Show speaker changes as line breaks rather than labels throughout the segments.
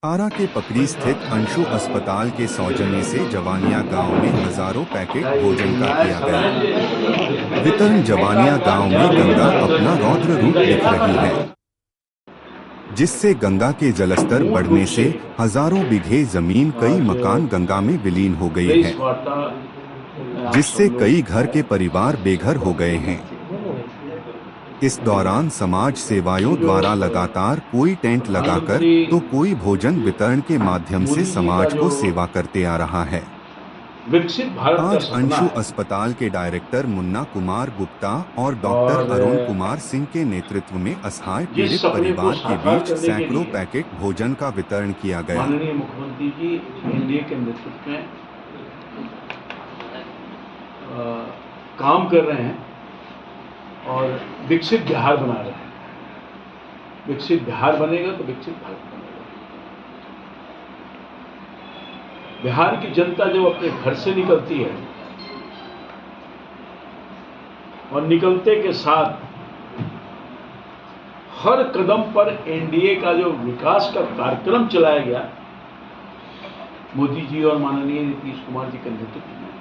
आरा के पकड़ी स्थित अंशु अस्पताल के सौजन्य से जवानिया गांव में हजारों पैकेट भोजन का किया गया वितरण। जवानिया गांव में गंगा अपना रौद्र रूप दिख रही है, जिससे गंगा के जलस्तर बढ़ने से हजारों बीघे जमीन, कई मकान गंगा में विलीन हो गई है, जिससे कई घर के परिवार बेघर हो गए हैं। इस दौरान समाज सेवाओं द्वारा लगातार कोई टेंट लगाकर तो कोई भोजन वितरण के माध्यम से समाज को सेवा करते आ रहा है।
विकसित भारत का
आज
सपना
अंशु
है।
अस्पताल के डायरेक्टर मुन्ना कुमार गुप्ता और डॉक्टर अरुण कुमार सिंह के नेतृत्व में असहाय पीड़ित परिवार के बीच सैकड़ों पैकेट भोजन का वितरण किया गया।
माननीय मुख्यमंत्री जी एनडीए के नेतृत्व में काम कर रहे हैं और विकसित बिहार बना रहे हैं। विकसित बिहार बनेगा तो विकसित भारत बनेगा। बिहार की जनता जब अपने घर से निकलती है और निकलते के साथ हर कदम पर एनडीए का जो विकास का कार्यक्रम चलाया गया मोदी जी और माननीय नीतीश कुमार जी के नेतृत्व में,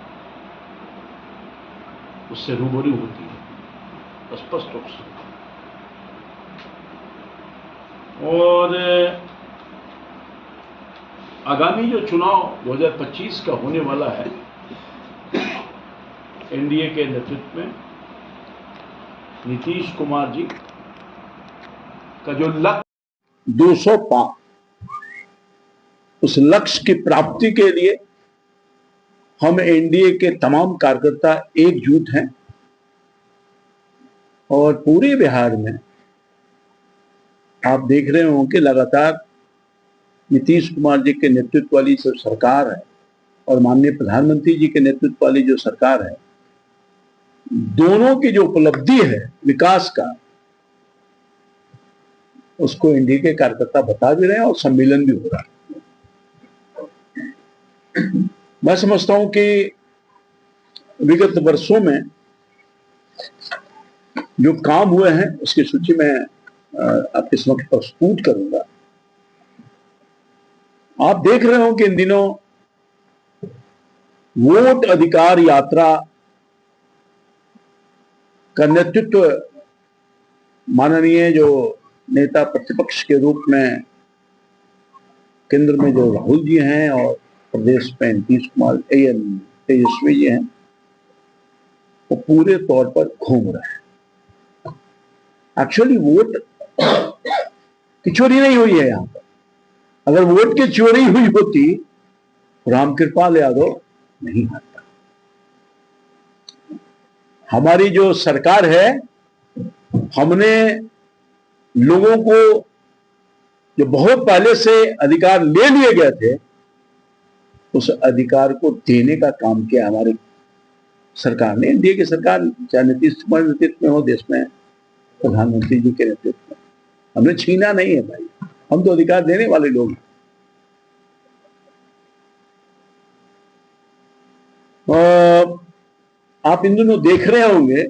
उससे रूबरू होती है स्पष्ट रूप से। और आगामी जो चुनाव 2025 का होने वाला है, एनडीए के नेतृत्व में नीतीश कुमार जी का जो लक्ष्य
200 पार, उस लक्ष्य की प्राप्ति के लिए हम एनडीए के तमाम कार्यकर्ता एकजुट हैं और पूरे बिहार में आप देख रहे हो कि लगातार नीतीश कुमार जी के नेतृत्व वाली जो सरकार है और माननीय प्रधानमंत्री जी के नेतृत्व वाली जो सरकार है, दोनों की जो उपलब्धि है विकास का, उसको एनडीए के कार्यकर्ता बता भी रहे हैं और सम्मेलन भी हो रहा है। मैं समझता हूं कि विगत वर्षों में जो काम हुए हैं उसकी सूची में आपके समक्ष प्रस्तुत करूंगा। आप देख रहे हो कि इन दिनों वोट अधिकार यात्रा का नेतृत्व माननीय जो नेता प्रतिपक्ष के रूप में केंद्र में जो राहुल जी हैं और प्रदेश में नीतीश कुमार तेजस्वी जी हैं, वो पूरे तौर पर घूम रहे हैं। एक्चुअली वोट की चोरी नहीं हुई है यहां पर। अगर वोट की चोरी हुई होती तो रामकृपाल यादव नहीं हारता। हमारी जो सरकार है, हमने लोगों को जो बहुत पहले से अधिकार ले लिए गए थे, उस अधिकार को देने का काम किया हमारी सरकार ने। एनडीए की सरकार, चाहे नीतीश कुमार नेतृत्व में हो, देश में प्रधानमंत्री जी के नेतृत्व में, हमने छीना नहीं है भाई। हम तो अधिकार देने वाले लोग हैं। आप इन दिनों देख रहे होंगे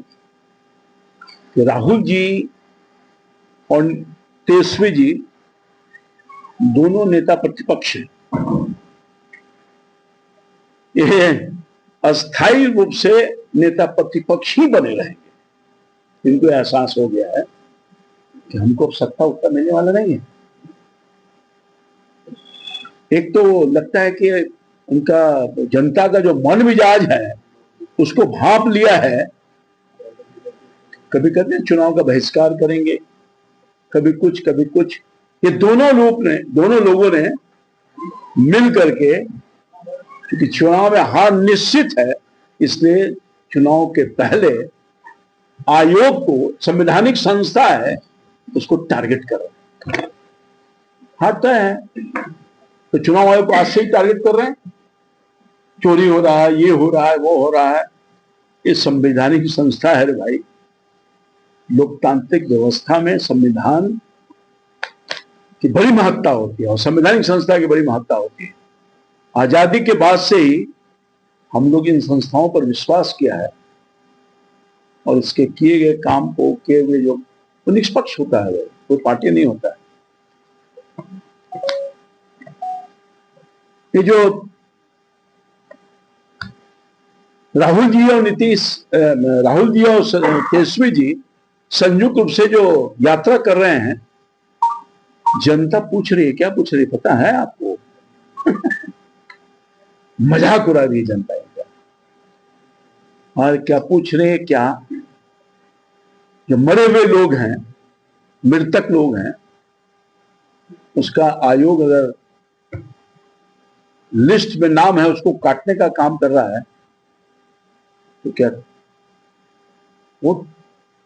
कि राहुल जी और तेजस्वी जी दोनों नेता प्रतिपक्ष हैं। ये अस्थायी रूप से नेता प्रतिपक्ष ही बने रहेंगे। इनको एहसास हो गया है कि हमको अब सत्ता उत्ता मिलने वाला नहीं है। एक तो लगता है कि उनका जनता का जो मन मिजाज है उसको भांप लिया है। कभी कहते हैं चुनाव का बहिष्कार करेंगे, कभी कुछ कभी कुछ। ये दोनों लोगों ने मिल करके, क्योंकि चुनाव में हार निश्चित है, इसलिए चुनाव के पहले आयोग को, संवैधानिक संस्था है, उसको टारगेट करो। हारता है तो चुनाव आयोग को आज से ही टारगेट कर रहे हैं। चोरी हो रहा है, ये हो रहा है, वो हो रहा है। ये संवैधानिक संस्था है रे भाई। लोकतांत्रिक व्यवस्था में संविधान की बड़ी महत्ता होती है और संवैधानिक संस्था की बड़ी महत्ता होती है। आजादी के बाद से ही हम लोग इन संस्थाओं पर विश्वास किया है और इसके किए गए काम को, किए हुए जो निष्पक्ष होता है, वो पार्टी नहीं होता है। ये जो राहुल जी और तेजस्वी जी संयुक्त रूप से जो यात्रा कर रहे हैं, जनता पूछ रही है, क्या पूछ रही है पता है आपको? मजाक उड़ा रही है जनता इनका। और क्या पूछ रहे हैं? क्या जो मरे हुए लोग हैं, मृतक लोग हैं, उसका आयोग अगर लिस्ट में नाम है उसको काटने का काम कर रहा है तो क्या वोट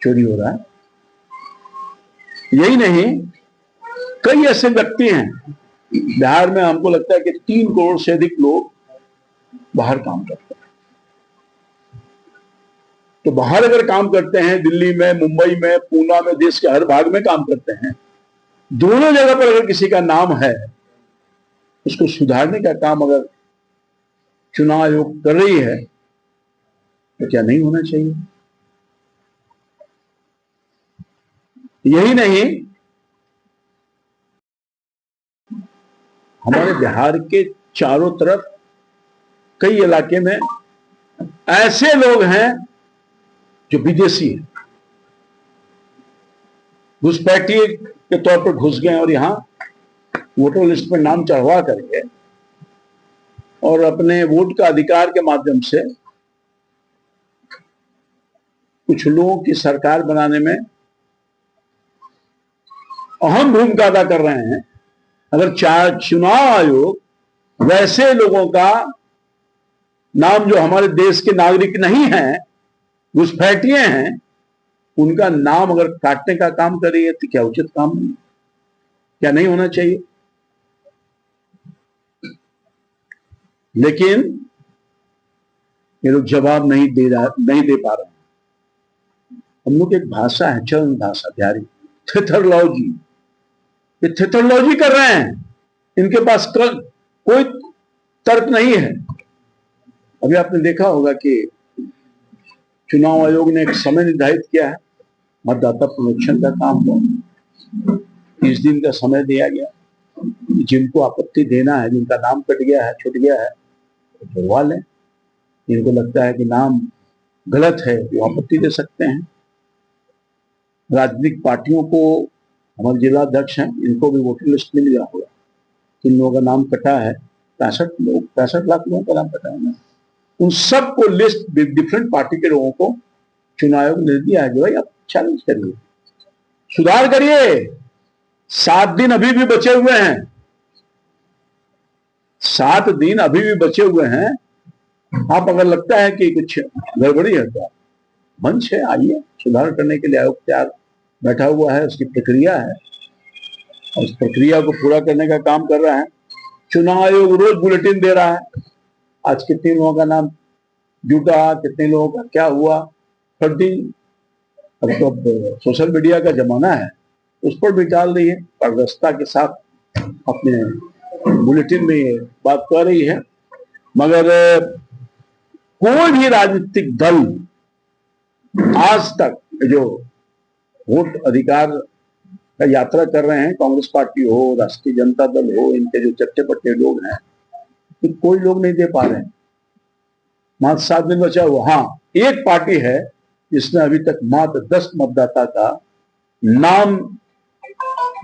चोरी हो रहा है? यही नहीं, कई ऐसे व्यक्ति हैं बिहार में, हमको लगता है कि 3 करोड़ से अधिक लोग बाहर काम करते हैं। तो बाहर अगर काम करते हैं, दिल्ली में, मुंबई में, पूना में, देश के हर भाग में काम करते हैं, दोनों जगह पर अगर किसी का नाम है, उसको सुधारने का काम अगर चुनाव आयोग कर रही है तो क्या नहीं होना चाहिए? यही नहीं, हमारे बिहार के चारों तरफ कई इलाके में ऐसे लोग हैं जो विदेशी हैं, घुसपैठिए के तौर पर घुस गए और यहां वोटर लिस्ट में नाम चढ़वा करके और अपने वोट का अधिकार के माध्यम से कुछ लोगों की सरकार बनाने में अहम भूमिका अदा कर रहे हैं। अगर चुनाव आयोग वैसे लोगों का नाम जो हमारे देश के नागरिक नहीं हैं, घुसपैठिए हैं, उनका नाम अगर काटने का काम कर रही है तो क्या उचित काम नहीं? क्या नहीं होना चाहिए? लेकिन ये लोग जवाब नहीं दे पा रहे हैं। हम लोग एक भाषा है, चलन भाषा, बिहारी थेथरलॉजी, ये थेथरलॉजी कर रहे हैं। इनके पास कोई तर्क नहीं है। अभी आपने देखा होगा कि चुनाव आयोग ने एक समय निर्धारित किया है, मतदाता पुनरीक्षण का काम हो, 30 दिन का समय दिया गया। जिनको आपत्ति देना है, जिनका नाम कट गया है, छूट गया है, तो जुड़वा लें। जिनको लगता है कि नाम गलत है वो आपत्ति दे सकते हैं। राजनीतिक पार्टियों को, हमारे जिला अध्यक्ष हैं, इनको भी वोटर लिस्ट मिल गया होगा किन लोगों का नाम कटा है। 65 लाख लोगों का नाम कटा है ना, उन सबको लिस्ट डिफरेंट पार्टी के लोगों को चुनाव आयोग ने दिया है कि भाई आप चैलेंज करिए, सुधार करिए। 7 दिन अभी भी बचे हुए हैं, 7 दिन अभी भी बचे हुए हैं। आप अगर लगता है कि कुछ गड़बड़ी है तो मंच है, आइए, सुधार करने के लिए आयोग तैयार बैठा हुआ है, उसकी प्रक्रिया है और उस प्रक्रिया को पूरा करने का काम कर रहा है। चुनाव आयोग रोज बुलेटिन दे रहा है, आज कितने लोगों का नाम जुटा, कितने लोगों का क्या हुआ, हर दिन। अब तो सोशल मीडिया का जमाना है, उस पर भी डाल रही है, पारदर्शिता के साथ अपने बुलेटिन में ये बात कर रही है। मगर कोई भी राजनीतिक दल आज तक जो वोट अधिकार का यात्रा कर रहे हैं, कांग्रेस पार्टी हो, राष्ट्रीय जनता दल हो, इनके जो चट्टे पट्टे लोग हैं, तो कोई लोग नहीं दे पा रहे हैं। मात्र 7 दिन बचा हुआ। हाँ, एक पार्टी है जिसने अभी तक मात्र 10 मतदाता का नाम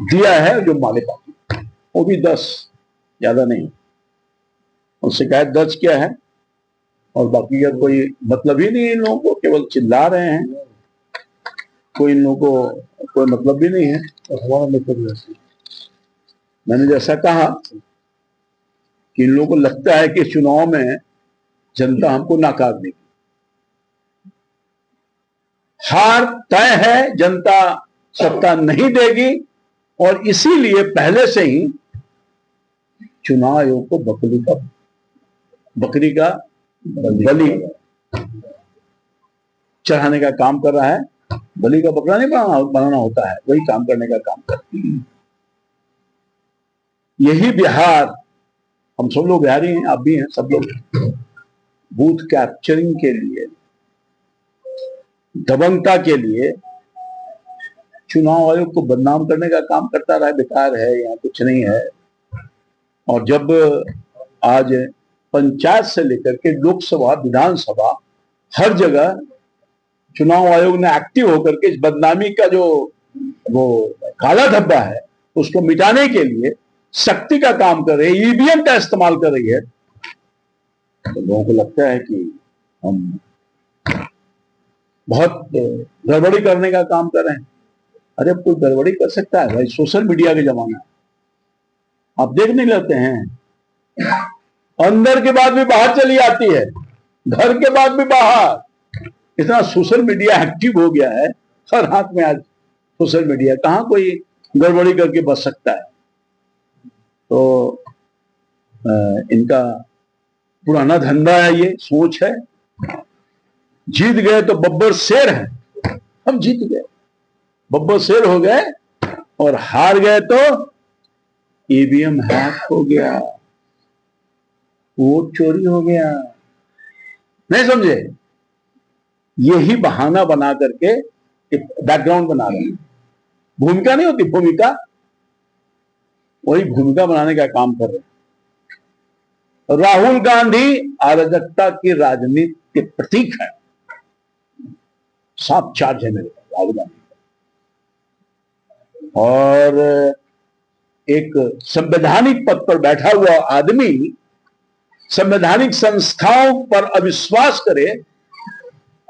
दिया है, जो माले पार्टी, वो भी 10, ज्यादा नहीं। और शिकायत दर्ज किया है और बाकी का कोई मतलब ही नहीं, इन लोगों को केवल चिल्ला रहे हैं, कोई इन लोगों को कोई मतलब भी नहीं है। और हमारा मतलब जैसे मैंने जैसा कहा कि इन लोगों को लगता है कि चुनाव में जनता हमको नाकार देगी, हार तय है, जनता सत्ता नहीं देगी, और इसीलिए पहले से ही चुनाव आयोग को बकरी का बलि चढ़ाने का काम कर रहा है। बलि का बकरा नहीं बनाना होता है, वही काम करने का काम करती है। यही बिहार, हम सब लोग बिहारी हैं, आप भी हैं, सब लोग बूथ कैप्चरिंग के लिए, दबंगता के लिए चुनाव आयोग को बदनाम करने का काम करता रहा। बेकार है, यहाँ कुछ नहीं है। और जब आज पंचायत से लेकर के लोकसभा, विधानसभा, हर जगह चुनाव आयोग ने एक्टिव होकर के इस बदनामी का जो वो काला धब्बा है उसको मिटाने के लिए शक्ति का काम कर रही है, ईवीएम का इस्तेमाल कर रही है। तो लोगों को लगता है कि हम बहुत गड़बड़ी करने का काम कर रहे हैं। अरे कोई गड़बड़ी कर सकता है भाई, सोशल मीडिया के जमाना है। आप देख नहीं लेते हैं, अंदर के बाद भी बाहर चली आती है, घर के बाद भी बाहर। इतना सोशल मीडिया एक्टिव हो गया है, हर हाथ में आज सोशल मीडिया। कहां कोई गड़बड़ी करके बच सकता है। तो इनका पुराना धंधा है, ये सोच है। जीत गए तो बब्बर शेर है, हम जीत गए, बब्बर शेर हो गए, और हार गए तो ईवीएम हैक हो गया, वोट चोरी हो गया। नहीं समझे? यही बहाना बना करके बैकग्राउंड बना रहे हैं। भूमिका नहीं होती, भूमिका, वही भूमिका बनाने का काम कर रहे हैं। राहुल गांधी अराजकता की राजनीति के प्रतीक है। साफ चार्ज है मेरे पास राहुल गांधी। और एक संवैधानिक पद पर बैठा हुआ आदमी संवैधानिक संस्थाओं पर अविश्वास करे,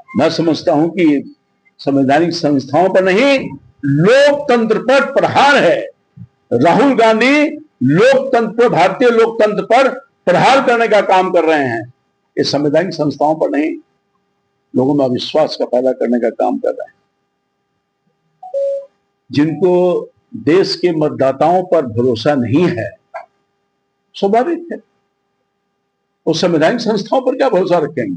मैं समझता हूं कि संवैधानिक संस्थाओं पर नहीं, लोकतंत्र पर प्रहार है। राहुल गांधी लोकतंत्र पर, भारतीय लोकतंत्र पर प्रहार करने का काम कर रहे हैं। ये संवैधानिक संस्थाओं पर नहीं, लोगों में अविश्वास का पैदा करने का काम कर रहे हैं। जिनको देश के मतदाताओं पर भरोसा नहीं है, स्वाभाविक है, वो संवैधानिक संस्थाओं पर क्या भरोसा रखेंगे।